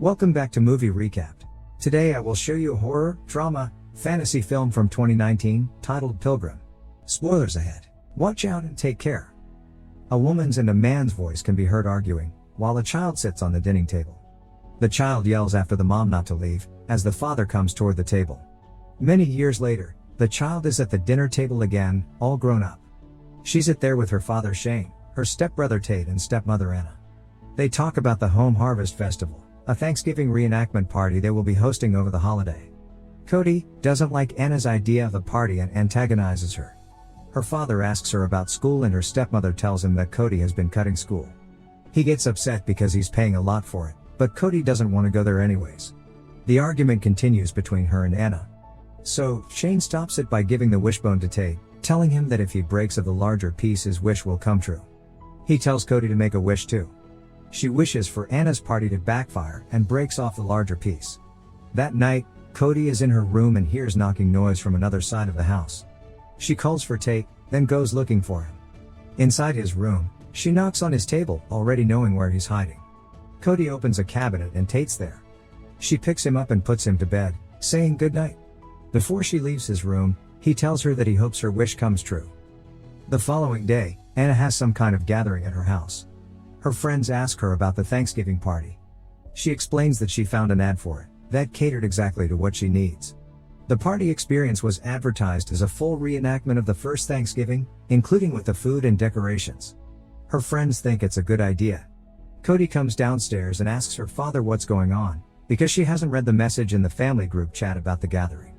Welcome back to Movie Recapped. Today I will show you a horror, drama, fantasy film from 2019, titled Pilgrim. Spoilers ahead. Watch out and take care. A woman's and a man's voice can be heard arguing, while a child sits on the dining table. The child yells after the mom not to leave, as the father comes toward the table. Many years later, the child is at the dinner table again, all grown up. She's there with her father Shane, her stepbrother Tate and stepmother Anna. They talk about the Home Harvest Festival, a Thanksgiving reenactment party they will be hosting over the holiday. Cody doesn't like Anna's idea of the party and antagonizes her. Her father asks her about school and her stepmother tells him that Cody has been cutting school. He gets upset because he's paying a lot for it, but Cody doesn't want to go there anyways. The argument continues between her and Anna. So, Shane stops it by giving the wishbone to Tate, telling him that if he breaks of the larger piece his wish will come true. He tells Cody to make a wish too. She wishes for Anna's party to backfire and breaks off the larger piece. That night, Cody is in her room and hears knocking noise from another side of the house. She calls for Tate, then goes looking for him. Inside his room, she knocks on his table, already knowing where he's hiding. Cody opens a cabinet and Tate's there. She picks him up and puts him to bed, saying goodnight. Before she leaves his room, he tells her that he hopes her wish comes true. The following day, Anna has some kind of gathering at her house. Her friends ask her about the Thanksgiving party. She explains that she found an ad for it, that catered exactly to what she needs. The party experience was advertised as a full reenactment of the first Thanksgiving, including with the food and decorations. Her friends think it's a good idea. Cody comes downstairs and asks her father what's going on, because she hasn't read the message in the family group chat about the gathering.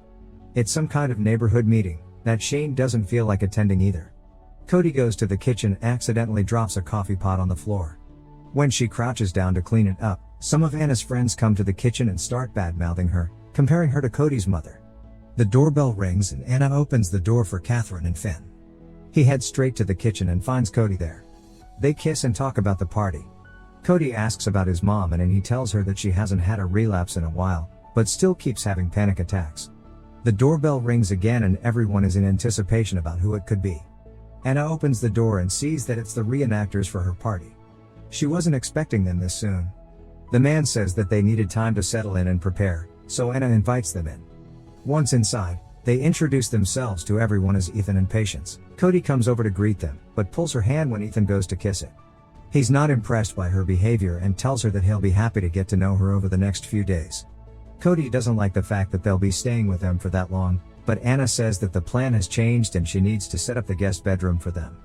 It's some kind of neighborhood meeting that Shane doesn't feel like attending either. Cody goes to the kitchen and accidentally drops a coffee pot on the floor. When she crouches down to clean it up, some of Anna's friends come to the kitchen and start bad-mouthing her, comparing her to Cody's mother. The doorbell rings and Anna opens the door for Catherine and Finn. He heads straight to the kitchen and finds Cody there. They kiss and talk about the party. Cody asks about his mom and he tells her that she hasn't had a relapse in a while, but still keeps having panic attacks. The doorbell rings again and everyone is in anticipation about who it could be. Anna opens the door and sees that it's the reenactors for her party. She wasn't expecting them this soon. The man says that they needed time to settle in and prepare, so Anna invites them in. Once inside, they introduce themselves to everyone as Ethan and Patience. Cody comes over to greet them, but pulls her hand when Ethan goes to kiss it. He's not impressed by her behavior and tells her that he'll be happy to get to know her over the next few days. Cody doesn't like the fact that they'll be staying with them for that long, but Anna says that the plan has changed and she needs to set up the guest bedroom for them.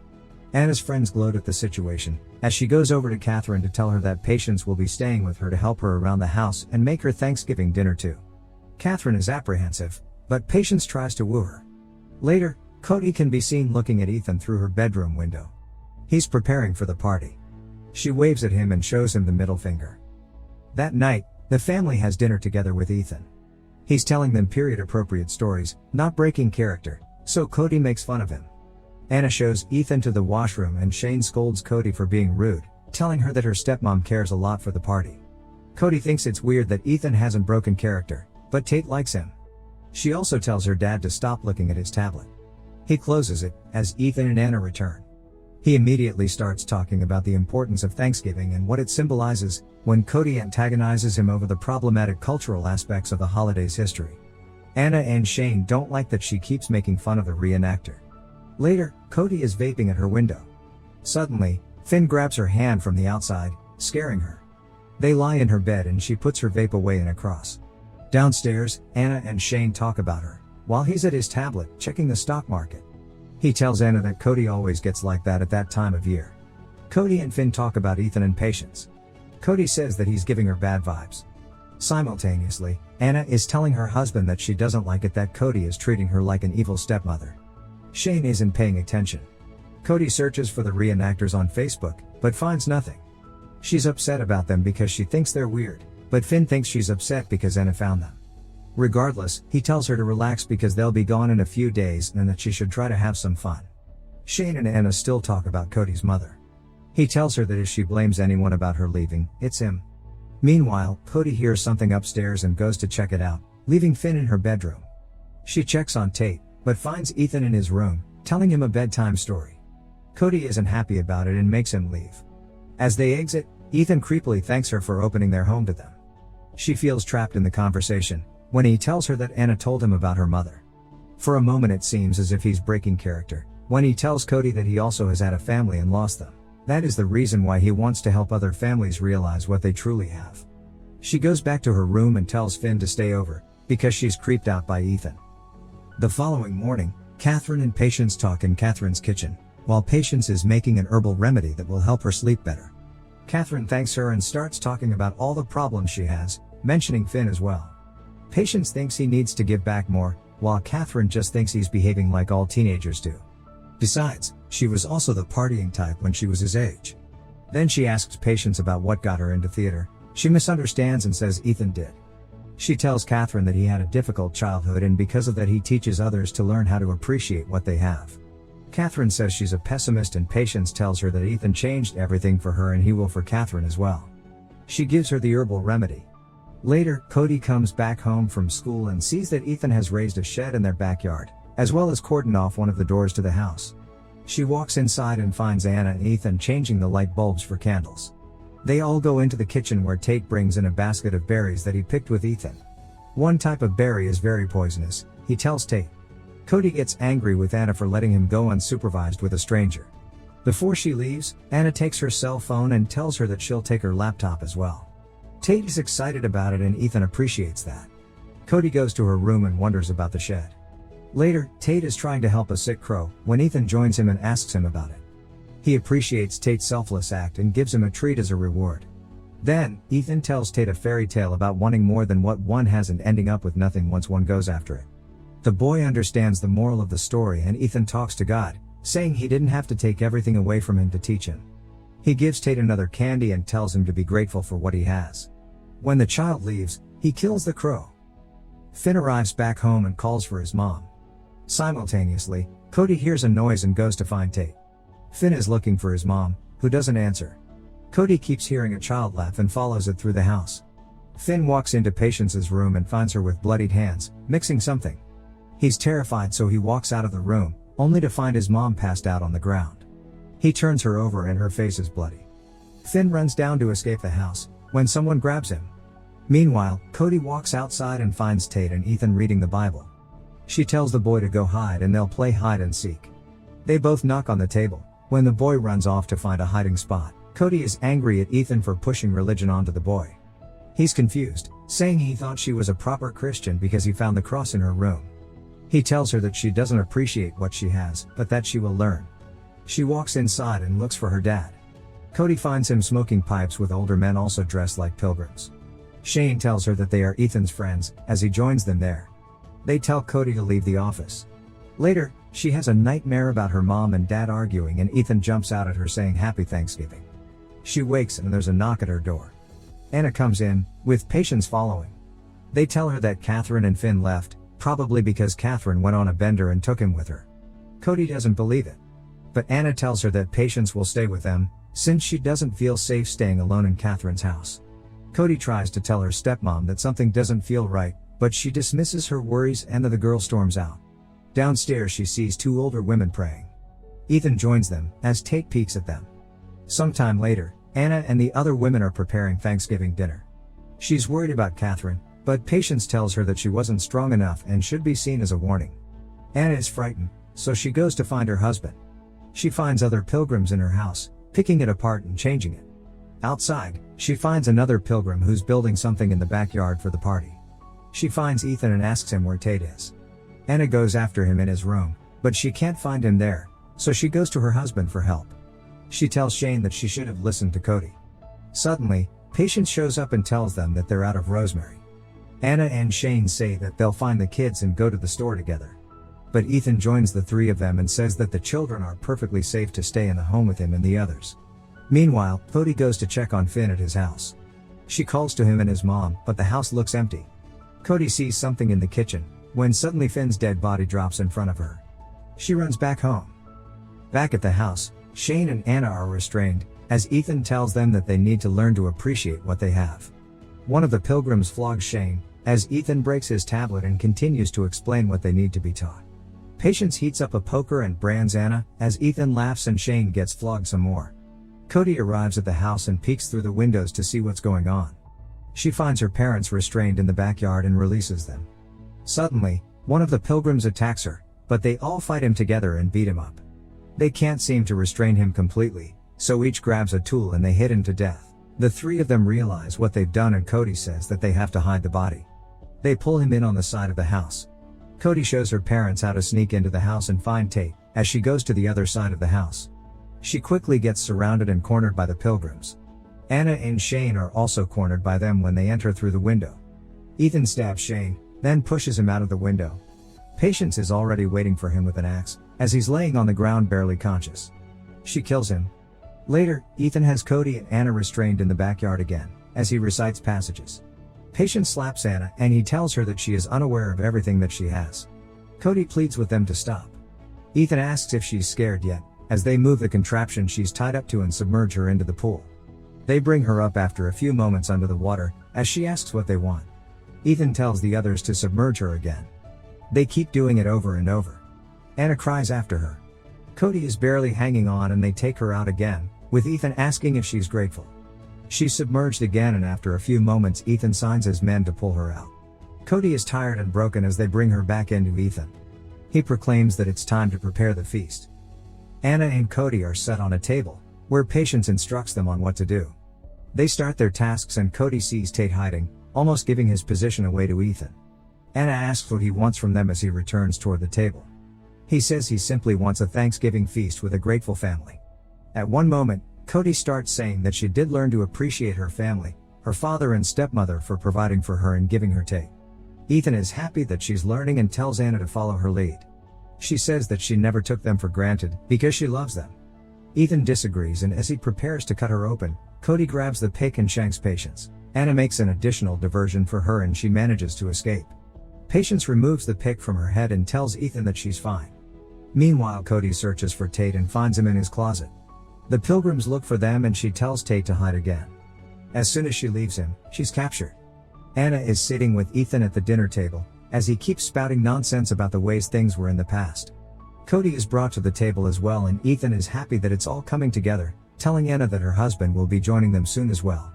Anna's friends gloat at the situation, as she goes over to Catherine to tell her that Patience will be staying with her to help her around the house and make her Thanksgiving dinner too. Catherine is apprehensive, but Patience tries to woo her. Later, Cody can be seen looking at Ethan through her bedroom window. He's preparing for the party. She waves at him and shows him the middle finger. That night, the family has dinner together with Ethan. He's telling them period-appropriate stories, not breaking character, so Cody makes fun of him. Anna shows Ethan to the washroom and Shane scolds Cody for being rude, telling her that her stepmom cares a lot for the party. Cody thinks it's weird that Ethan hasn't broken character, but Tate likes him. She also tells her dad to stop looking at his tablet. He closes it, as Ethan and Anna return. He immediately starts talking about the importance of Thanksgiving and what it symbolizes, when Cody antagonizes him over the problematic cultural aspects of the holiday's history. Anna and Shane don't like that she keeps making fun of the reenactor. Later, Cody is vaping at her window. Suddenly, Finn grabs her hand from the outside, scaring her. They lie in her bed and she puts her vape away in a cross. Downstairs, Anna and Shane talk about her, while he's at his tablet, checking the stock market. He tells Anna that Cody always gets like that at that time of year. Cody and Finn talk about Ethan and Patience. Cody says that he's giving her bad vibes. Simultaneously, Anna is telling her husband that she doesn't like it that Cody is treating her like an evil stepmother. Shane isn't paying attention. Cody searches for the reenactors on Facebook, but finds nothing. She's upset about them because she thinks they're weird, but Finn thinks she's upset because Anna found them. Regardless, he tells her to relax because they'll be gone in a few days and that she should try to have some fun. Shane and Anna still talk about Cody's mother. He tells her that if she blames anyone about her leaving, it's him. Meanwhile, Cody hears something upstairs and goes to check it out, leaving Finn in her bedroom. She checks on Tate, but finds Ethan in his room, telling him a bedtime story. Cody isn't happy about it and makes him leave. As they exit, Ethan creepily thanks her for opening their home to them. She feels trapped in the conversation, when he tells her that Anna told him about her mother. For a moment it seems as if he's breaking character, when he tells Cody that he also has had a family and lost them. That is the reason why he wants to help other families realize what they truly have. She goes back to her room and tells Finn to stay over, because she's creeped out by Ethan. The following morning, Catherine and Patience talk in Catherine's kitchen, while Patience is making an herbal remedy that will help her sleep better. Catherine thanks her and starts talking about all the problems she has, mentioning Finn as well. Patience thinks he needs to give back more, while Catherine just thinks he's behaving like all teenagers do. Besides, she was also the partying type when she was his age. Then she asks Patience about what got her into theater. She misunderstands and says Ethan did. She tells Catherine that he had a difficult childhood and because of that he teaches others to learn how to appreciate what they have. Catherine says she's a pessimist and Patience tells her that Ethan changed everything for her and he will for Catherine as well. She gives her the herbal remedy. Later, Cody comes back home from school and sees that Ethan has raised a shed in their backyard, as well as cordoned off one of the doors to the house. She walks inside and finds Anna and Ethan changing the light bulbs for candles. They all go into the kitchen where Tate brings in a basket of berries that he picked with Ethan. One type of berry is very poisonous, he tells Tate. Cody gets angry with Anna for letting him go unsupervised with a stranger. Before she leaves, Anna takes her cell phone and tells her that she'll take her laptop as well. Tate is excited about it and Ethan appreciates that. Cody goes to her room and wonders about the shed. Later, Tate is trying to help a sick crow, when Ethan joins him and asks him about it. He appreciates Tate's selfless act and gives him a treat as a reward. Then, Ethan tells Tate a fairy tale about wanting more than what one has and ending up with nothing once one goes after it. The boy understands the moral of the story and Ethan talks to God, saying he didn't have to take everything away from him to teach him. He gives Tate another candy and tells him to be grateful for what he has. When the child leaves, he kills the crow. Finn arrives back home and calls for his mom. Simultaneously, Cody hears a noise and goes to find Tate. Finn is looking for his mom, who doesn't answer. Cody keeps hearing a child laugh and follows it through the house. Finn walks into Patience's room and finds her with bloodied hands, mixing something. He's terrified so he walks out of the room, only to find his mom passed out on the ground. He turns her over and her face is bloody. Finn runs down to escape the house, when someone grabs him. Meanwhile, Cody walks outside and finds Tate and Ethan reading the Bible. She tells the boy to go hide and they'll play hide and seek. They both knock on the table. When the boy runs off to find a hiding spot, Cody is angry at Ethan for pushing religion onto the boy. He's confused, saying he thought she was a proper Christian because he found the cross in her room. He tells her that she doesn't appreciate what she has, but that she will learn. She walks inside and looks for her dad. Cody finds him smoking pipes with older men also dressed like pilgrims. Shane tells her that they are Ethan's friends, as he joins them there. They tell Cody to leave the office. Later, she has a nightmare about her mom and dad arguing and Ethan jumps out at her saying Happy Thanksgiving. She wakes and there's a knock at her door. Anna comes in, with Patience following. They tell her that Catherine and Finn left, probably because Catherine went on a bender and took him with her. Cody doesn't believe it. But Anna tells her that Patience will stay with them, since she doesn't feel safe staying alone in Catherine's house. Cody tries to tell her stepmom that something doesn't feel right, but she dismisses her worries and the girl storms out. Downstairs she sees two older women praying. Ethan joins them, as Tate peeks at them. Sometime later, Anna and the other women are preparing Thanksgiving dinner. She's worried about Catherine, but Patience tells her that she wasn't strong enough and should be seen as a warning. Anna is frightened, so she goes to find her husband. She finds other pilgrims in her house, picking it apart and changing it. Outside, she finds another pilgrim who's building something in the backyard for the party. She finds Ethan and asks him where Tate is. Anna goes after him in his room, but she can't find him there, so she goes to her husband for help. She tells Shane that she should have listened to Cody. Suddenly, Patience shows up and tells them that they're out of rosemary. Anna and Shane say that they'll find the kids and go to the store together. But Ethan joins the three of them and says that the children are perfectly safe to stay in the home with him and the others. Meanwhile, Cody goes to check on Finn at his house. She calls to him and his mom, but the house looks empty. Cody sees something in the kitchen, when suddenly Finn's dead body drops in front of her. She runs back home. Back at the house, Shane and Anna are restrained, as Ethan tells them that they need to learn to appreciate what they have. One of the pilgrims flogs Shane, as Ethan breaks his tablet and continues to explain what they need to be taught. Patience heats up a poker and brands Anna, as Ethan laughs and Shane gets flogged some more. Cody arrives at the house and peeks through the windows to see what's going on. She finds her parents restrained in the backyard and releases them. Suddenly, one of the Pilgrims attacks her, but they all fight him together and beat him up. They can't seem to restrain him completely, so each grabs a tool and they hit him to death. The three of them realize what they've done and Cody says that they have to hide the body. They pull him in on the side of the house. Cody shows her parents how to sneak into the house and find Tate, as she goes to the other side of the house. She quickly gets surrounded and cornered by the Pilgrims. Anna and Shane are also cornered by them when they enter through the window. Ethan stabs Shane, then pushes him out of the window. Patience is already waiting for him with an axe, as he's laying on the ground barely conscious. She kills him. Later, Ethan has Cody and Anna restrained in the backyard again, as he recites passages. Patience slaps Anna and he tells her that she is unaware of everything that she has. Cody pleads with them to stop. Ethan asks if she's scared yet, as they move the contraption she's tied up to and submerge her into the pool. They bring her up after a few moments under the water, as she asks what they want. Ethan tells the others to submerge her again. They keep doing it over and over. Anna cries after her. Cody is barely hanging on and they take her out again, with Ethan asking if she's grateful. She's submerged again and after a few moments Ethan signs his men to pull her out. Cody is tired and broken as they bring her back into Ethan. He proclaims that it's time to prepare the feast. Anna and Cody are set on a table, where Patience instructs them on what to do. They start their tasks and Cody sees Tate hiding, almost giving his position away to Ethan. Anna asks what he wants from them as he returns toward the table. He says he simply wants a Thanksgiving feast with a grateful family. At one moment, Cody starts saying that she did learn to appreciate her family, her father and stepmother for providing for her and giving her Tate. Ethan is happy that she's learning and tells Anna to follow her lead. She says that she never took them for granted, because she loves them. Ethan disagrees and as he prepares to cut her open, Cody grabs the pick and shanks Patience. Anna makes an additional diversion for her and she manages to escape. Patience removes the pick from her head and tells Ethan that she's fine. Meanwhile, Cody searches for Tate and finds him in his closet. The Pilgrims look for them and she tells Tate to hide again. As soon as she leaves him, she's captured. Anna is sitting with Ethan at the dinner table, as he keeps spouting nonsense about the ways things were in the past. Cody is brought to the table as well and Ethan is happy that it's all coming together, telling Anna that her husband will be joining them soon as well.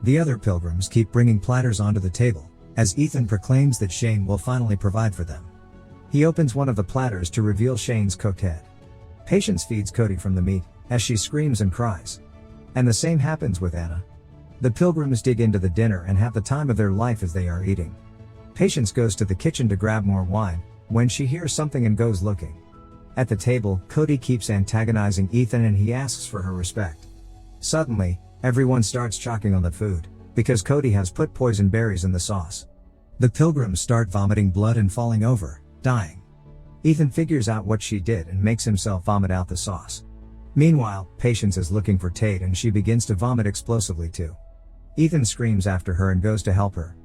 The other Pilgrims keep bringing platters onto the table, as Ethan proclaims that Shane will finally provide for them. He opens one of the platters to reveal Shane's cooked head. Patience feeds Cody from the meat, as she screams and cries. And the same happens with Anna. The Pilgrims dig into the dinner and have the time of their life as they are eating. Patience goes to the kitchen to grab more wine, when she hears something and goes looking. At the table, Cody keeps antagonizing Ethan and he asks for her respect. Suddenly, everyone starts choking on the food, because Cody has put poison berries in the sauce. The Pilgrims start vomiting blood and falling over, dying. Ethan figures out what she did and makes himself vomit out the sauce. Meanwhile, Patience is looking for Tate and she begins to vomit explosively too. Ethan screams after her and goes to help her.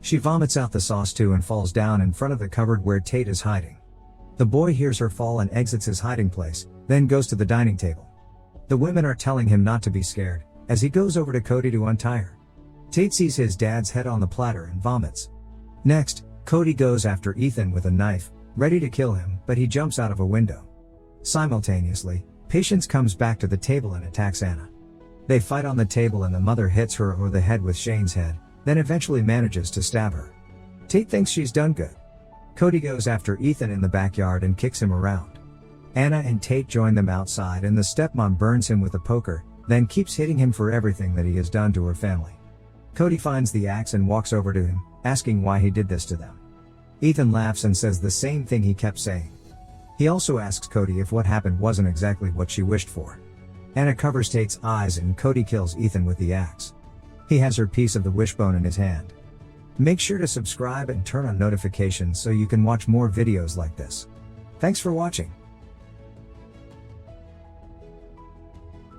She vomits out the sauce too and falls down in front of the cupboard where Tate is hiding. The boy hears her fall and exits his hiding place, then goes to the dining table. The women are telling him not to be scared, as he goes over to Cody to untie her. Tate sees his dad's head on the platter and vomits. Next, Cody goes after Ethan with a knife, ready to kill him, but he jumps out of a window. Simultaneously, Patience comes back to the table and attacks Anna. They fight on the table and the mother hits her over the head with Shane's head, then eventually manages to stab her. Tate thinks she's done good. Cody goes after Ethan in the backyard and kicks him around. Anna and Tate join them outside and the stepmom burns him with a poker, then keeps hitting him for everything that he has done to her family. Cody finds the axe and walks over to him, asking why he did this to them. Ethan laughs and says the same thing he kept saying. He also asks Cody if what happened wasn't exactly what she wished for. Anna covers Tate's eyes and Cody kills Ethan with the axe. He has her piece of the wishbone in his hand. Make sure to subscribe and turn on notifications so you can watch more videos like this. Thanks for watching.